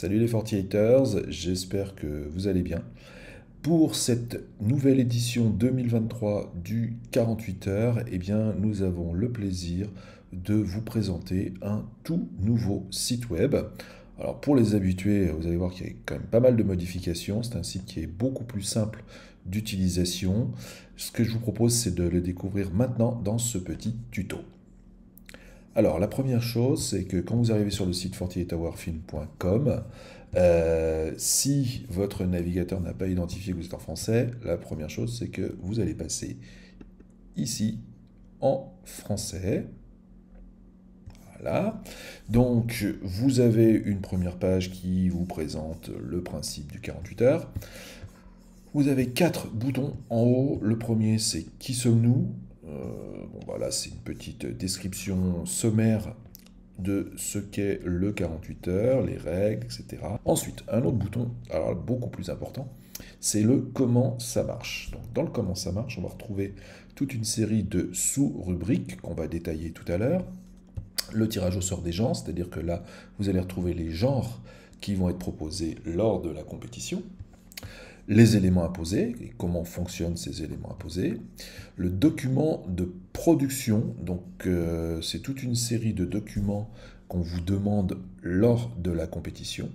Salut les 48ers, j'espère que vous allez bien. Pour cette nouvelle édition 2023 du 48 heures, eh bien, nous avons le plaisir de vous présenter un tout nouveau site web. Alors pour les habitués, vous allez voir qu'il y a quand même pas mal de modifications. C'est un site qui est beaucoup plus simple d'utilisation. Ce que je vous propose, c'est de le découvrir maintenant dans ce petit tuto. Alors, la première chose, c'est que quand vous arrivez sur le site 48hourfilm.com, si votre navigateur n'a pas identifié que vous êtes en français, la première chose, c'est que vous allez passer ici en français. Voilà. Donc, vous avez une première page qui vous présente le principe du 48 heures. Vous avez 4 boutons en haut. Le premier, c'est Qui sommes-nous? Bon, voilà, c'est une petite description sommaire de ce qu'est le 48 heures, les règles, etc. Ensuite, un autre bouton, alors beaucoup plus important, c'est le comment ça marche. Donc, dans le comment ça marche, on va retrouver toute une série de sous-rubriques qu'on va détailler tout à l'heure. Le tirage au sort des genres, c'est-à-dire que là, vous allez retrouver les genres qui vont être proposés lors de la compétition. Les éléments imposés, et comment fonctionnent ces éléments imposés, le document de production, donc c'est toute une série de documents qu'on vous demande lors de la compétition,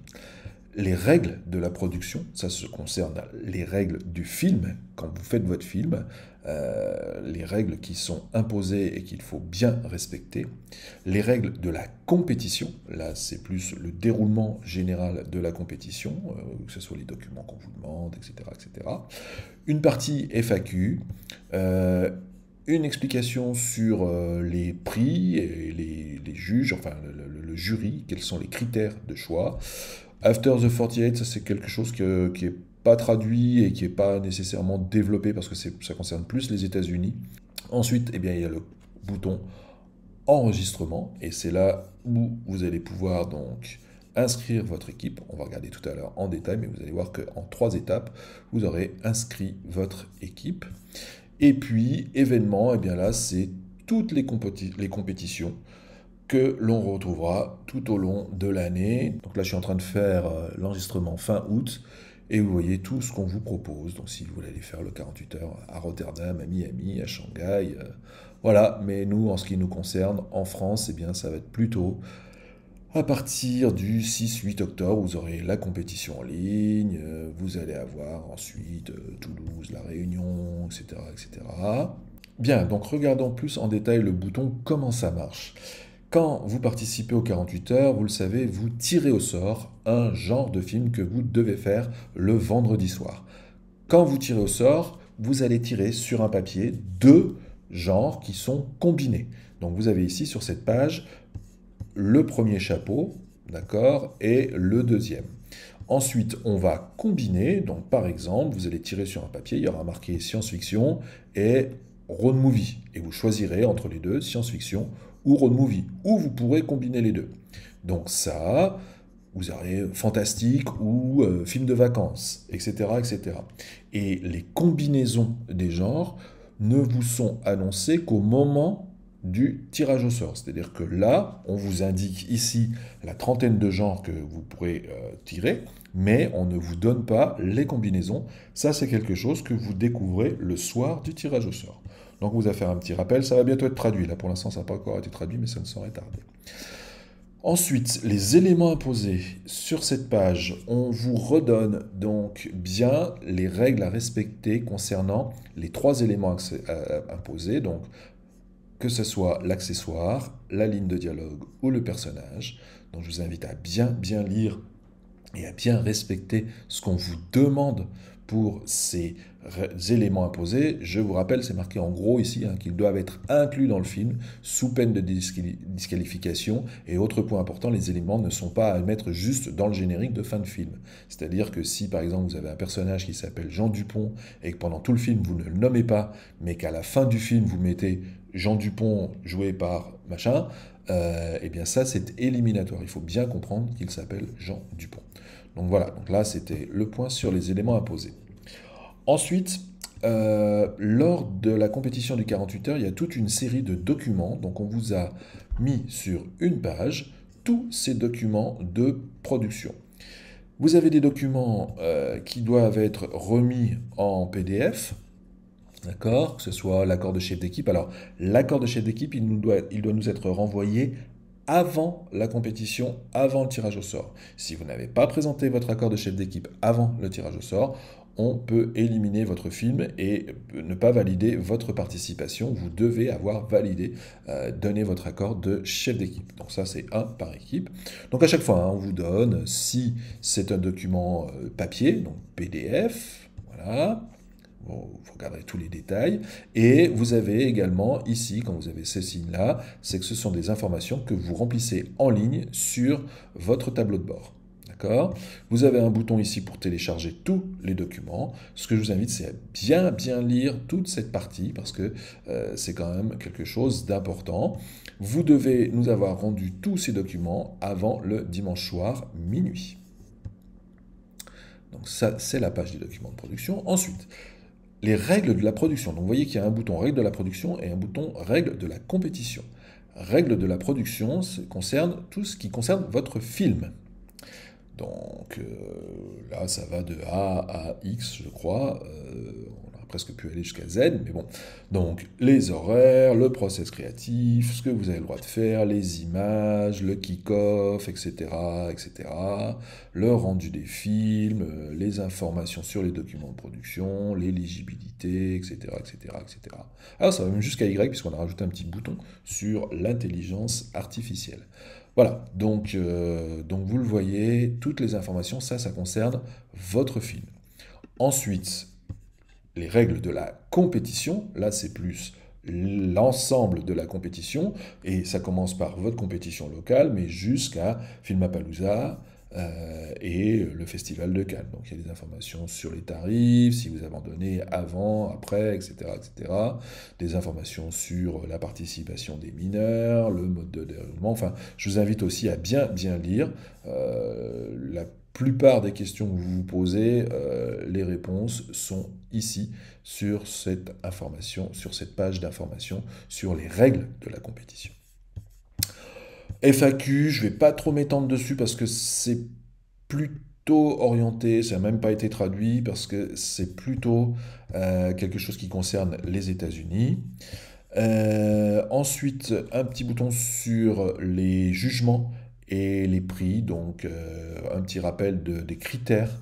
les règles de la production, ça se concerne les règles du film, quand vous faites votre film, les règles qui sont imposées et qu'il faut bien respecter, les règles de la compétition, là c'est plus le déroulement général de la compétition, que ce soit les documents qu'on vous demande, etc., etc. Une partie FAQ, une explication sur les prix et les juges, enfin le jury, quels sont les critères de choix. After the 48, ça c'est quelque chose qui est pas traduit et qui n'est pas nécessairement développé parce que ça concerne plus les États-Unis. Ensuite, eh bien, il y a le bouton enregistrement et c'est là où vous allez pouvoir donc inscrire votre équipe. On va regarder tout à l'heure en détail, mais vous allez voir qu'en 3 étapes, vous aurez inscrit votre équipe. Et puis, événement, eh bien là, c'est toutes les compétitions que l'on retrouvera tout au long de l'année. Donc là, je suis en train de faire l'enregistrement fin août, et vous voyez tout ce qu'on vous propose. Donc si vous voulez aller faire le 48 heures à Rotterdam, à Miami, à Shanghai, voilà. Mais nous, en ce qui nous concerne, en France, eh bien, ça va être plutôt à partir du 6-8 octobre, vous aurez la compétition en ligne, vous allez avoir ensuite Toulouse, La Réunion, etc., etc. Bien, donc regardons plus en détail le bouton comment ça marche. Quand vous participez aux 48 heures, vous le savez, vous tirez au sort un genre de film que vous devez faire le vendredi soir. Quand vous tirez au sort, vous allez tirer sur un papier 2 genres qui sont combinés. Donc vous avez ici sur cette page le premier chapeau, d'accord, et le deuxième. Ensuite, on va combiner, donc par exemple, vous allez tirer sur un papier, il y aura marqué science-fiction et road movie, et vous choisirez entre les deux, science-fiction ou road movie, ou vous pourrez combiner les deux. Donc ça, vous aurez fantastique ou film de vacances, etc., etc. Et les combinaisons des genres ne vous sont annoncées qu'au moment du tirage au sort. C'est-à-dire que là, on vous indique ici la trentaine de genres que vous pourrez tirer, mais on ne vous donne pas les combinaisons. Ça, c'est quelque chose que vous découvrez le soir du tirage au sort. Donc, on vous a fait un petit rappel. Ça va bientôt être traduit. Là, pour l'instant, ça n'a pas encore été traduit, mais ça ne saurait tarder. Ensuite, les éléments imposés sur cette page, on vous redonne donc bien les règles à respecter concernant les 3 éléments imposés, donc que ce soit l'accessoire, la ligne de dialogue ou le personnage. Donc je vous invite à bien lire et à bien respecter ce qu'on vous demande pour ces éléments imposés. Je vous rappelle, c'est marqué en gros ici, qu'ils doivent être inclus dans le film sous peine de disqualification. Et autre point important, les éléments ne sont pas à mettre juste dans le générique de fin de film. C'est-à-dire que si par exemple vous avez un personnage qui s'appelle Jean Dupont et que pendant tout le film vous ne le nommez pas, mais qu'à la fin du film vous mettez Jean Dupont joué par machin, eh bien ça c'est éliminatoire. Il faut bien comprendre qu'il s'appelle Jean Dupont. Donc voilà, donc là c'était le point sur les éléments imposés. Ensuite, lors de la compétition du 48 heures, il y a toute une série de documents. Donc on vous a mis sur une page tous ces documents de production. Vous avez des documents qui doivent être remis en PDF, d'accord? Que ce soit l'accord de chef d'équipe. Alors, l'accord de chef d'équipe, il doit nous être renvoyé avant la compétition, avant le tirage au sort. Si vous n'avez pas présenté votre accord de chef d'équipe avant le tirage au sort, on peut éliminer votre film et ne pas valider votre participation. Vous devez avoir validé, donné votre accord de chef d'équipe. Donc ça, c'est un par équipe. Donc à chaque fois, hein, on vous donne, si c'est un document papier, donc PDF, voilà, vous regarderez tous les détails. Et vous avez également ici, quand vous avez ces signes-là, c'est que ce sont des informations que vous remplissez en ligne sur votre tableau de bord. D'accord? Vous avez un bouton ici pour télécharger tous les documents. Ce que je vous invite, c'est à bien lire toute cette partie parce que c'est quand même quelque chose d'important. Vous devez nous avoir rendu tous ces documents avant le dimanche soir, minuit. Donc ça, c'est la page des documents de production. Ensuite, les règles de la production. Donc vous voyez qu'il y a un bouton règles de la production et un bouton règles de la compétition. Règles de la production concerne tout ce qui concerne votre film. Donc là, ça va de A à X, je crois. On aurait presque pu aller jusqu'à Z, mais bon. Donc les horaires, le process créatif, ce que vous avez le droit de faire, les images, le kick-off, etc., etc. Le rendu des films, les informations sur les documents de production, l'éligibilité, etc., etc., etc. Alors ça va même jusqu'à Y, puisqu'on a rajouté un petit bouton sur l'intelligence artificielle. Voilà, donc vous le voyez, toutes les informations, ça concerne votre film. Ensuite, les règles de la compétition, là c'est plus l'ensemble de la compétition, et ça commence par votre compétition locale, mais jusqu'à Filmapalooza et le Festival de Cannes. Donc il y a des informations sur les tarifs, si vous abandonnez avant, après, etc., etc. Des informations sur la participation des mineurs, le mode de déroulement. Enfin, je vous invite aussi à bien lire. La plupart des questions que vous vous posez, les réponses sont ici sur cette information, sur cette page d'information sur les règles de la compétition. FAQ, je ne vais pas trop m'étendre dessus parce que c'est plutôt orienté, ça n'a même pas été traduit parce que c'est plutôt quelque chose qui concerne les États-Unis. Ensuite, un petit bouton sur les jugements et les prix, donc un petit rappel des critères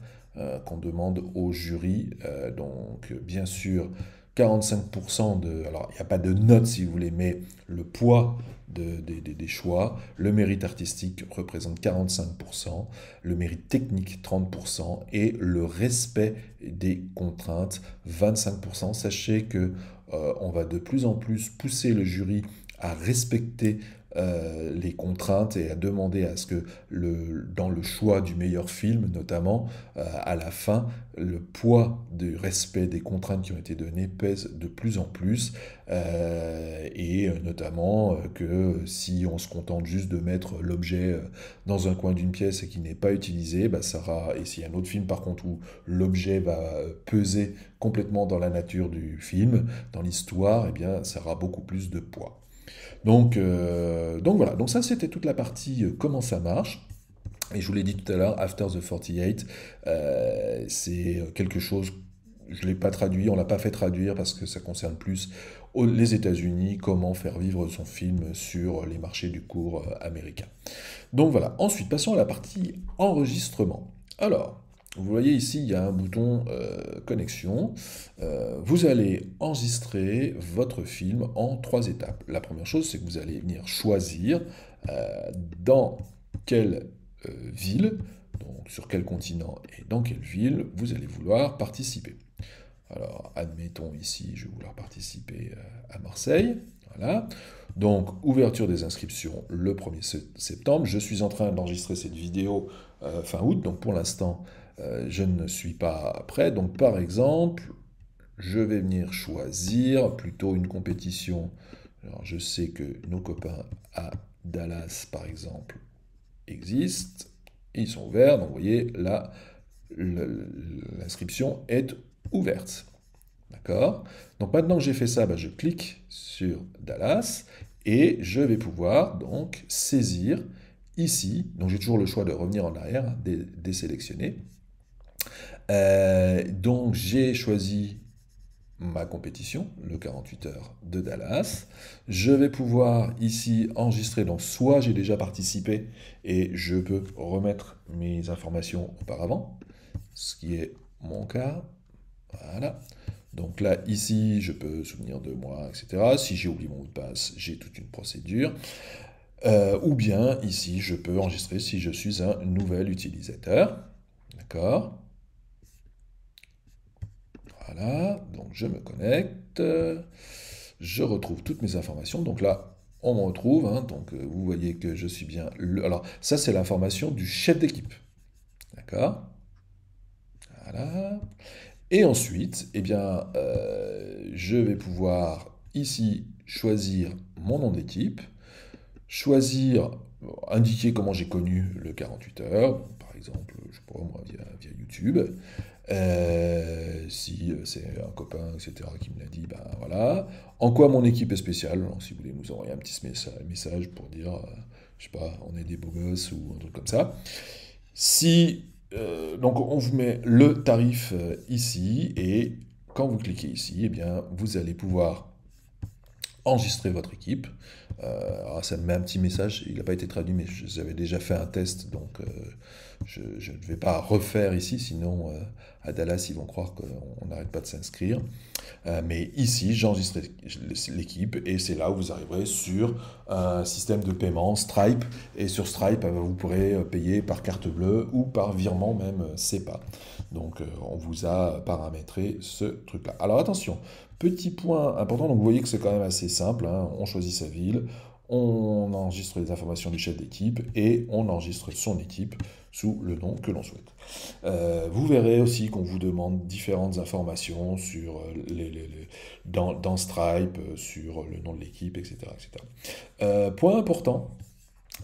qu'on demande au jury. Donc bien sûr, 45% de... Alors il n'y a pas de note si vous voulez, mais le poids des choix. Le mérite artistique représente 45%, le mérite technique 30% et le respect des contraintes 25%. Sachez que on va de plus en plus pousser le jury à respecter les contraintes et à demander à ce que dans le choix du meilleur film, notamment, à la fin, le poids du respect des contraintes qui ont été données pèse de plus en plus, et notamment que si on se contente juste de mettre l'objet dans un coin d'une pièce et qui n'est pas utilisé, bah, et s'il y a un autre film par contre où l'objet va peser complètement dans la nature du film, dans l'histoire, eh bien ça aura beaucoup plus de poids. Donc voilà, donc ça c'était toute la partie comment ça marche. Et je vous l'ai dit tout à l'heure, After the 48, c'est quelque chose, je ne l'ai pas traduit, on ne l'a pas fait traduire parce que ça concerne plus les États-Unis, comment faire vivre son film sur les marchés du court américains. Donc voilà, ensuite passons à la partie enregistrement. Alors, vous voyez ici, il y a un bouton connexion. Vous allez enregistrer votre film en 3 étapes. La première chose, c'est que vous allez venir choisir dans quelle ville, donc sur quel continent et dans quelle ville vous allez vouloir participer. Alors, admettons ici, je vais vouloir participer à Marseille. Voilà. Donc, ouverture des inscriptions le 1er septembre. Je suis en train d'enregistrer cette vidéo fin août, donc pour l'instant, je ne suis pas prêt. Donc, par exemple, je vais venir choisir plutôt une compétition. Alors, je sais que nos copains à Dallas, par exemple, existent. Ils sont ouverts, donc vous voyez, là, l'inscription est ouverte. D'accord? Donc maintenant que j'ai fait ça, bah, je clique sur Dallas et je vais pouvoir donc saisir ici, donc j'ai toujours le choix de revenir en arrière, hein, désélectionner. Donc j'ai choisi ma compétition, le 48 heures de Dallas. Je vais pouvoir ici enregistrer, donc soit j'ai déjà participé et je peux remettre mes informations auparavant, ce qui est mon cas. Voilà. Donc là, ici, je peux souvenir de moi, etc. Si j'ai oublié mon mot de passe, j'ai toute une procédure. Ou bien, ici, je peux enregistrer si je suis un nouvel utilisateur. D'accord? Voilà, donc je me connecte, je retrouve toutes mes informations. Donc là, on me retrouve, hein, donc vous voyez que je suis bien le... Alors, ça, c'est l'information du chef d'équipe. D'accord? Voilà. Et ensuite, eh bien, je vais pouvoir ici choisir mon nom d'équipe, choisir, indiquer comment j'ai connu le 48 heures, par exemple, je sais pas moi, via YouTube. Si c'est un copain, etc., qui me l'a dit, ben voilà. En quoi mon équipe est spéciale, donc, si vous voulez nous envoyer un petit message pour dire, je sais pas, on est des beaux gosses ou un truc comme ça. Si, donc on vous met le tarif ici, et quand vous cliquez ici, eh bien, vous allez pouvoir enregistrer votre équipe. Alors ça me met un petit message, il n'a pas été traduit, mais j'avais déjà fait un test, donc je ne vais pas refaire ici, sinon à Dallas, ils vont croire qu'on n'arrête pas de s'inscrire. Mais ici, j'enregistre l'équipe et c'est là où vous arriverez sur un système de paiement Stripe. Et sur Stripe, vous pourrez payer par carte bleue ou par virement même SEPA. Donc on vous a paramétré ce truc-là. Alors attention, petit point important, donc vous voyez que c'est quand même assez simple, hein. On choisit sa ville, on enregistre les informations du chef d'équipe et on enregistre son équipe sous le nom que l'on souhaite. Vous verrez aussi qu'on vous demande différentes informations sur dans Stripe, sur le nom de l'équipe, etc., etc. Point important,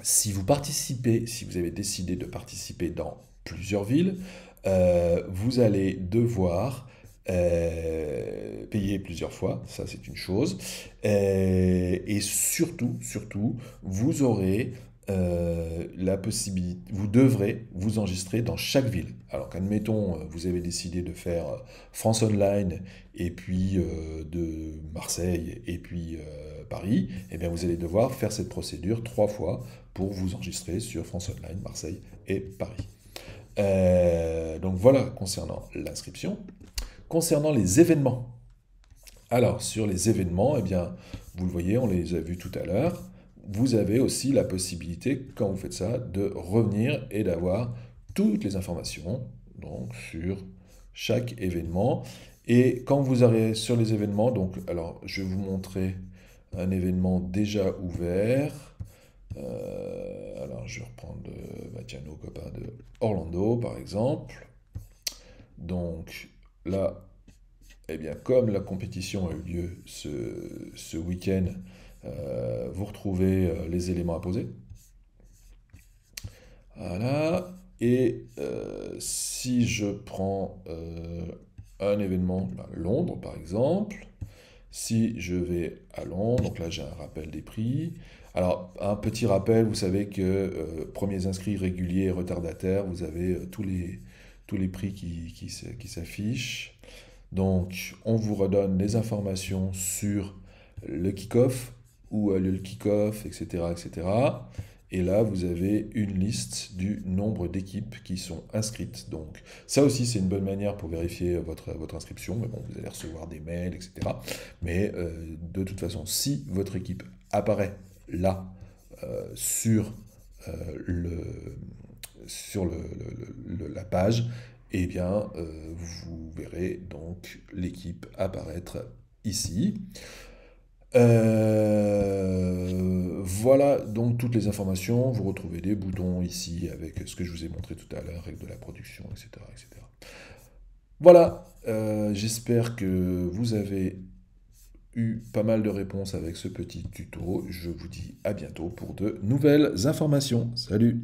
si vous participez, si vous avez décidé de participer dans plusieurs villes, vous allez devoir payer plusieurs fois, ça c'est une chose. Et surtout, vous aurez la possibilité, vous devrez vous enregistrer dans chaque ville. Alors qu'admettons, vous avez décidé de faire France Online et puis de Marseille et puis Paris, eh bien vous allez devoir faire cette procédure 3 fois pour vous enregistrer sur France Online, Marseille et Paris. Donc voilà concernant l'inscription. Concernant les événements, alors sur les événements, eh bien, vous le voyez, on les a vus tout à l'heure, vous avez aussi la possibilité, quand vous faites ça, de revenir et d'avoir toutes les informations donc, sur chaque événement. Et quand vous arrivez sur les événements, donc, alors je vais vous montrer un événement déjà ouvert. Alors je vais reprendre tiens, nos copains de Orlando, par exemple. Donc là, eh bien, comme la compétition a eu lieu ce week-end, vous retrouvez les éléments à poser. Voilà. Et si je prends un événement, Londres par exemple, si je vais à Londres, donc là j'ai un rappel des prix. Alors, un petit rappel, vous savez que premiers inscrits réguliers et retardataires, vous avez tous les prix qui s'affichent. Donc, on vous redonne les informations sur le kick-off, où a lieu le kick-off, etc., etc. Et là, vous avez une liste du nombre d'équipes qui sont inscrites. Donc, ça aussi, c'est une bonne manière pour vérifier votre inscription. Mais bon, vous allez recevoir des mails, etc. Mais de toute façon, si votre équipe apparaît là, sur, euh, le, la page, eh bien, vous verrez donc l'équipe apparaître ici. Voilà donc toutes les informations. Vous retrouvez des boutons ici avec ce que je vous ai montré tout à l'heure, avec de la production, etc., etc. Voilà, j'espère que vous avez eu pas mal de réponses avec ce petit tuto. Je vous dis à bientôt pour de nouvelles informations. Salut!